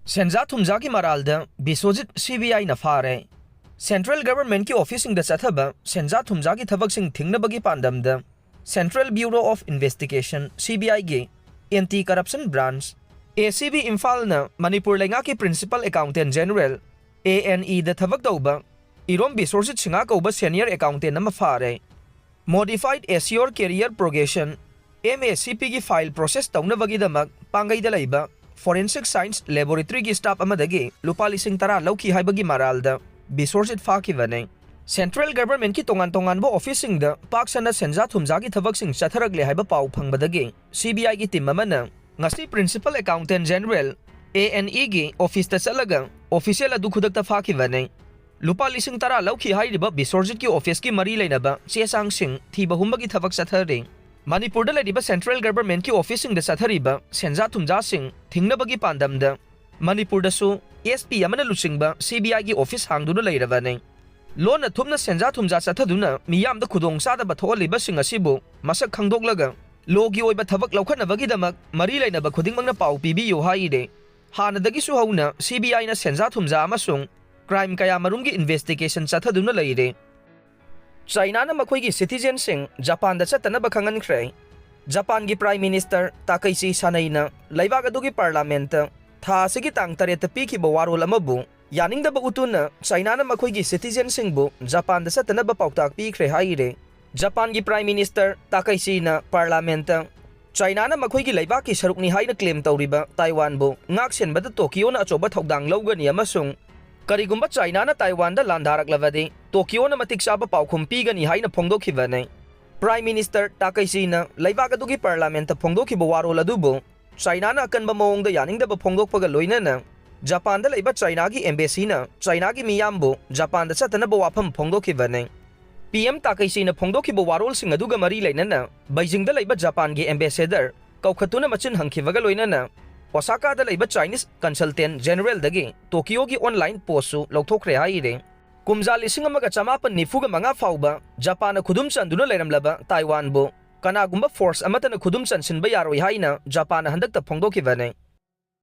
Senja-Thumjagi Maralda, Bishorjit CBI na fare. Central Government ki officing da chathaba, Senja-Thumjagi thabaksing thingnabagi pandamda, Central Bureau of Investigation CBI ge Anti-Corruption Branch ACB Imphal na Manipur lenga ki Principal Accountant General ANE da thabak dauba Irom Bishorjit singa kauba Senior Accountant na mafare. Modified Assure Career Progression MACP ki file process taunabagi damak pangai da laiba Forensic Science Laboratory ki staff amadagi lupa lising tara lauki haibagi Maralda Bishorjit fakivane. Central Government ki tongan bo officing da paksana Senja-Thumjagi thabaksing chatharagle haiba pau phangbadagi CBI ki team amana ngasi Principal Accountant General ANE ki office ta chalaga official adu khudakta fakivane. Lupa lising tara lauki haiba Bishorjit ki office ki mari lainaba chesang sing thiba humbagi thabak chathare. Manipur da ladiba Central Government ki officing da chathariba Senja-Thumja sing thingnabagi pandamda Manipur da su SP amana lusingba CBI ki office hangduna leirabane. Lona thumna Senja-Thumja chathaduna miyam da khudong sadaba thoaliba sing asibu masak khangdoklaga logi oiba thabak laukhanabagi damak mari lainaba khudingmangna pau pibiyo haide. Hanadagi su hauna CBI na Senja-Thumja amasung crime kaya marumgi investigation chathaduna leire. Chinana Makhoigi citizen sing Japanda Chattanaba Khanghankhre. Japan gi Prime Minister Takaichi Sanaina laibag adugi Parliament tha sigi tang tareta piki ba warol amabu yaningda ba utuna Chinana Makhoigi citizen sing bu Japanda Chattanaba pautak pikre haire. Japan gi Prime Minister Takaichi na Parliament Chinana Makhoigi laibag ki sarukni haina claim tawriba Taiwan bu ngaksen bada Tokyo na achoba thokdang lawgani amasung Karigumba China na Taiwan da landarak lavadi, Tokyo na matiksaba paukhumpi gani hay na phongdokhibanay. Prime Minister Takaichi na laibagadugi Parliament phongdokhiba waro ladubo, China na akan ba maong da yaning da ba phongdokpaga loina na. Japanda laiba China gi embassy na, China gi miyambo, Japanda Chattanaba wapam phongdokhibanay. PM Takaichi na phongdokhiba warol sing aduga mari laina na, Beijing da laiba Japan gi ambassador, kaukhatuna machin hangkhibaga loina na. Osaka da laiba Chinese Consultant General dagi Tokyo gi online post su lauthokre haire. Kumja lising amaga chamapan nifuga mga fauba Japan na khudum chanduna leiramlaba Taiwan bo kanagumba force amata na khudum chansinba yaroi haina Japan na handakta phongdokibane.